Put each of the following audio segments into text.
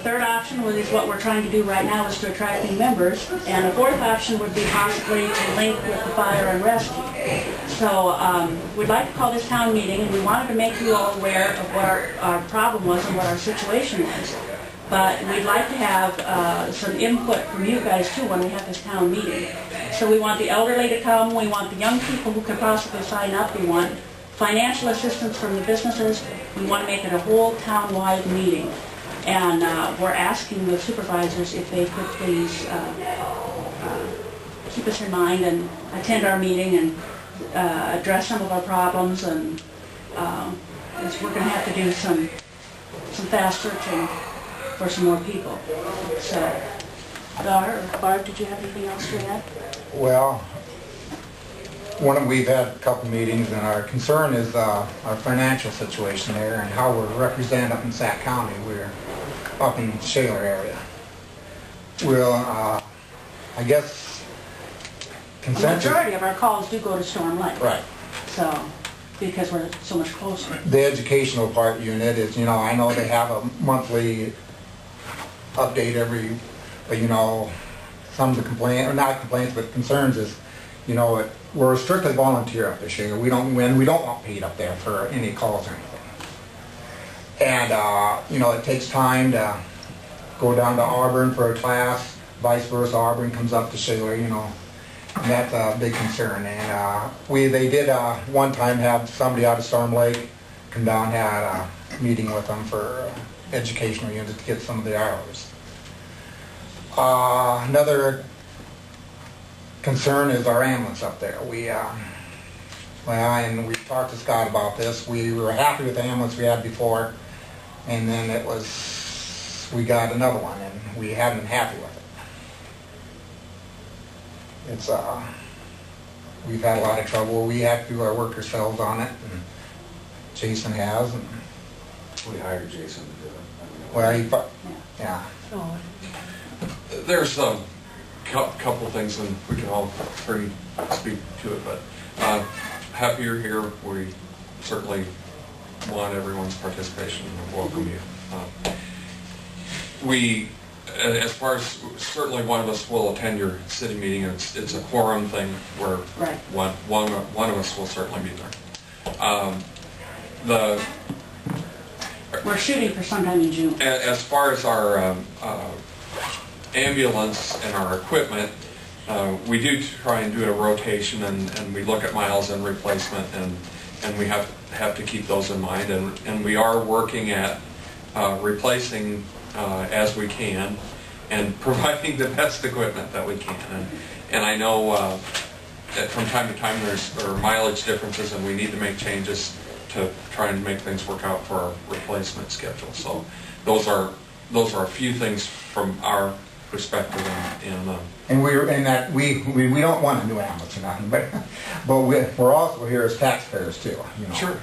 third option is what we're trying to do right now, is to attract new members. And a fourth option would be possibly to link with the fire and rescue. So we'd like to call this town meeting, and we wanted to make you all aware of what our problem was and what our situation was. But we'd like to have some input from you guys too when we have this town meeting. So we want the elderly to come, we want the young people who could possibly sign up, we want financial assistance from the businesses, we want to make it a whole town-wide meeting. And we're asking the supervisors if they could please keep us in mind and attend our meeting and address some of our problems, and we're going to have to do some fast searching for some more people. So, Barb, did you have anything else to add? Well, we've had a couple meetings, and our concern is our financial situation there and how we're represented up in Sac County. We're up in the Shaler area. We'll, I guess, The consensus. majority of our calls do go to Storm Lake. Right. So, because we're so much closer. The educational part unit is, I know they have a monthly update every, but some of the complaints, or not complaints, but concerns is, we're strictly volunteer up this year. We don't want paid up there for any calls or anything. And, it takes time to go down to Auburn for a class, vice versa. Auburn comes up to Shaler, and that's a big concern. And they did one time have somebody out of Storm Lake come down, had a meeting with them for educational unit to get some of the hours. Another concern is our ambulance up there. And we talked to Scott about this. We were happy with the ambulance we had before, and then we got another one, and we haven't been happy with it. It's we've had a lot of trouble. We have to do our work ourselves on it, and Jason has. And we hired Jason to do it. Well, yeah. So, There's a couple things, and we can all three speak to it, but happy you're here. We certainly want everyone's participation and welcome you. As far as certainly one of us will attend your city meeting, it's a quorum thing where right. one of us will certainly be there. We're shooting for sometime in June. As far as our ambulance and our equipment, we do try and do a rotation, and we look at miles and replacement, and we have to keep those in mind, and we are working at replacing as we can and providing the best equipment that we can. And I know that from time to time there are mileage differences, and we need to make changes to try and make things work out for our replacement schedule. So those are a few things from our perspective, and we don't want a new ambulance or nothing, but we're also here as taxpayers too. Sure.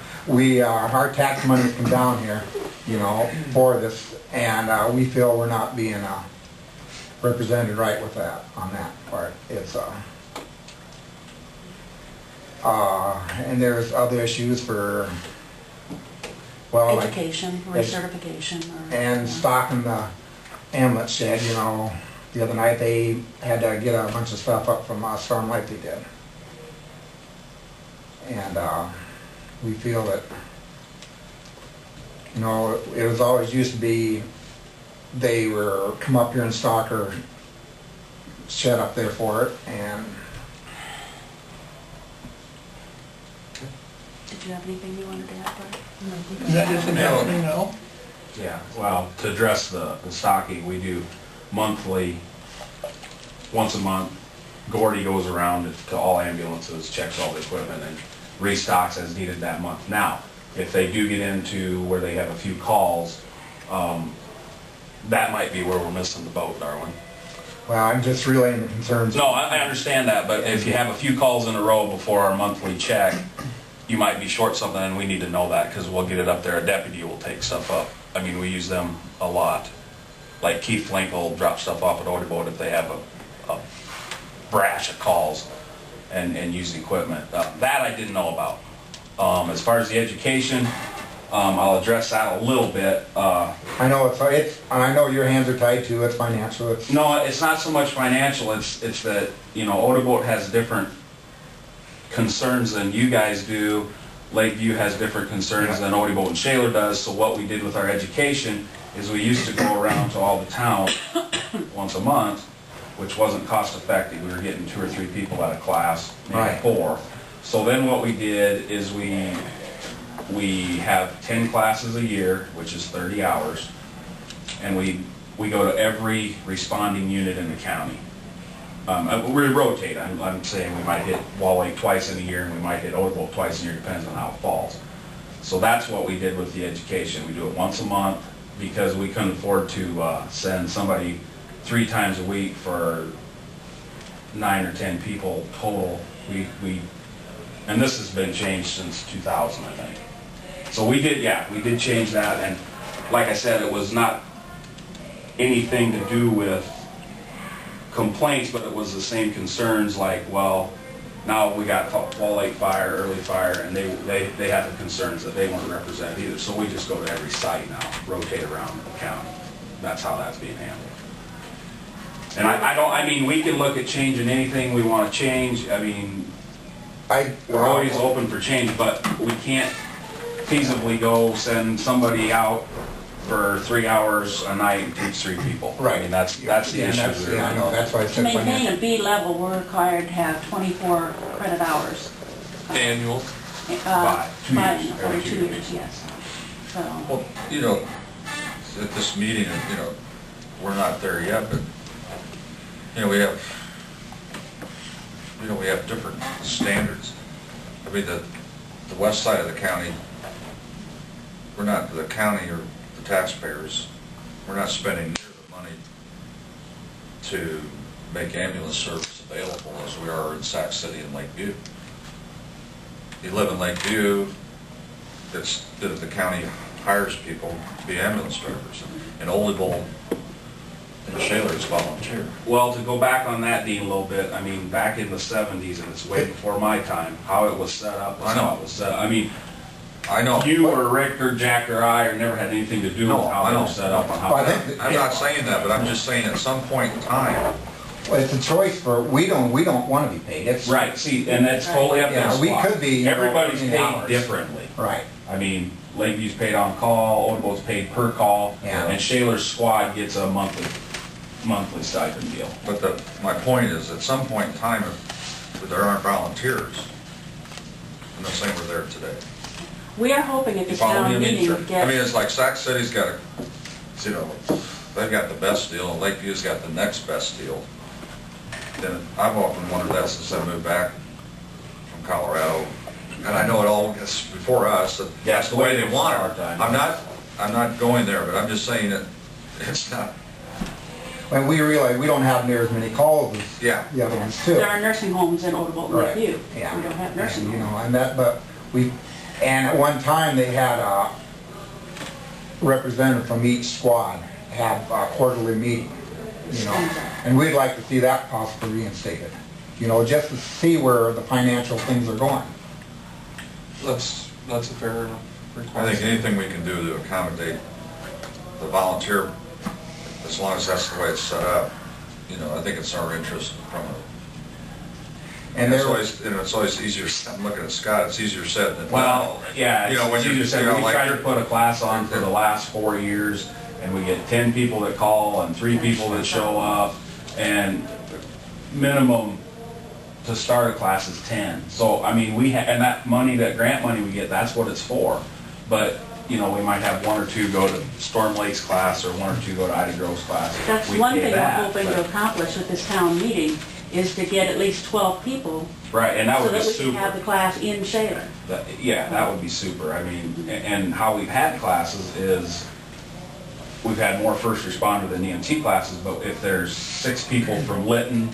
Our tax money come down here, for this, and we feel we're not being represented right with that on that part. It's and there's other issues for Education, recertification. And stocking the ambulance shed, the other night they had to get a bunch of stuff up from Storm Lake they did. And we feel that, it was always used to be they were come up here and stock her shed up there for it. And did you have anything you wanted to add, Barb? No. Is that just happening now? Yeah, well, to address the stocking, we do monthly, once a month. Gordy goes around to all ambulances, checks all the equipment, and restocks as needed that month. Now, if they do get into where they have a few calls, that might be where we're missing the boat, Darwin. well, I'm just relaying the concerns. No, I understand that, but if you have a few calls in a row before our monthly check, you might be short something, and we need to know that, because we'll get it up there. A deputy will take stuff up. I mean, we use them a lot. Like Keith Flink will drop stuff off at Odeboat if they have a brash of calls and use the equipment. That I didn't know about. As far as the education, I'll address that a little bit. I know and I know your hands are tied too, it's financial, it's, No, it's not so much financial, it's that, you know, Odebolt has different concerns than you guys do. Lakeview has different concerns than Odebolt and Shaler does, so what we did with our education is we used to go around to all the towns once a month, which wasn't cost effective. We were getting 2 or 3 people at a class, maybe Right. 4. So then what we did is we have 10 classes a year, which is 30 hours, and we go to every responding unit in the county. We rotate. I'm saying we might hit Wall Lake twice in a year, and we might hit Odebolt twice in a year, depends on how it falls. So that's what we did with the education. We do it once a month because we couldn't afford to send somebody 3 times a week for 9 or 10 people total. And this has been changed since 2000, I think. So we did change that, and like I said, it was not anything to do with complaints, but it was the same concerns, like, well, now we got Wall Lake Fire, Early Fire, and they have the concerns that they weren't represented either, so we just go to every site now, rotate around the county. That's how that's being handled. And I mean, we can look at changing anything we want to change. I mean, we're always open for change, but we can't feasibly go send somebody out for 3 hours a night and teach 3 people. Right. I mean, that's the issue. Yeah, I know, that's why I To said maintain financial. a B level, we're required to have 24 credit hours. Annual. By 2 years, Every every 2 2 years, years. yes. So, Well, you know, at this meeting, you know, we're not there yet, but, you know, we have different standards. I mean, the west side of the county, the county or the taxpayers, we're not spending near the money to make ambulance service available as we are in Sac City and Lakeview. You live in Lakeview, the county hires people to be ambulance drivers. In Odebolt and Shaler, it's volunteer. Well, to go back on that, Dean, a little bit, I mean, back in the 70s, and it's way before my time, how it was set up was I know. how it was set up. I mean, I know. you or Rick or Jack or I or never had anything to do with No, how I it know. was set up and how. Well, I think I'm not saying that, but I'm just saying at some point in time, Well, it's a choice we don't want to be paid, it's. Right, see, and that's totally up to Yeah, the we squad. could be, you know, Everybody's in paid hours. differently. Right, I mean, Lakeview's paid on call, Odebolt's paid per call, Yeah. and Shaler's squad gets a monthly stipend deal. but my point is, at some point in time, if there aren't volunteers, I'm not saying we're there today. we are hoping at You this follow me? town I mean, meeting to I mean, get, it's like Sac City's got you know, they've got the best deal, and Lakeview's got the next best deal. Then I've often wondered that since I moved back from Colorado, and I know it all gets before us, that Yeah, that's the way they want our it. time. I'm not going there, but I'm just saying that it's not, when we realize we don't have near as many calls as yeah. the other ones too. there are nursing homes in Odebolt and Right. Lakeview. Yeah. We don't have nursing And, you homes. know, and at one time they had a representative from each squad have a quarterly meeting, you know, and we'd like to see that possibly reinstated, you know, just to see where the financial things are going. That's a fair enough I request. think anything we can do to accommodate the volunteer, as long as that's the way it's set up, you know, I think it's our interest from it. And It's there, always easier, I'm looking at Scott, it's easier said than done. Well, yeah, You know, when it's you- easier said. you know, We like tried to you're- put a class on for the last 4 years, and we get 10 people that call and 3 people that show up, and minimum to start a class is 10. So, I mean, and that money, that grant money we get, that's what it's for. But, you know, we might have 1 or 2 go to Storm Lake's class, or 1 or 2 go to Ida Grove's class. That's We one pay thing we're that, hoping but- to accomplish at this town meeting, is to get at least 12 people Right, and that so would be that we can have super. the class in Shaler. Yeah, that would be super. I mean, and how we've had classes is, we've had more first responder than EMT classes, but if there's 6 people from Lytton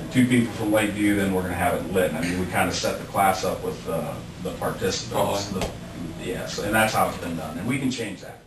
and 2 people from Lakeview, then we're gonna have it in Lytton. I mean, we kind of set the class up with the participants. Yes, and that's how it's been done, and we can change that.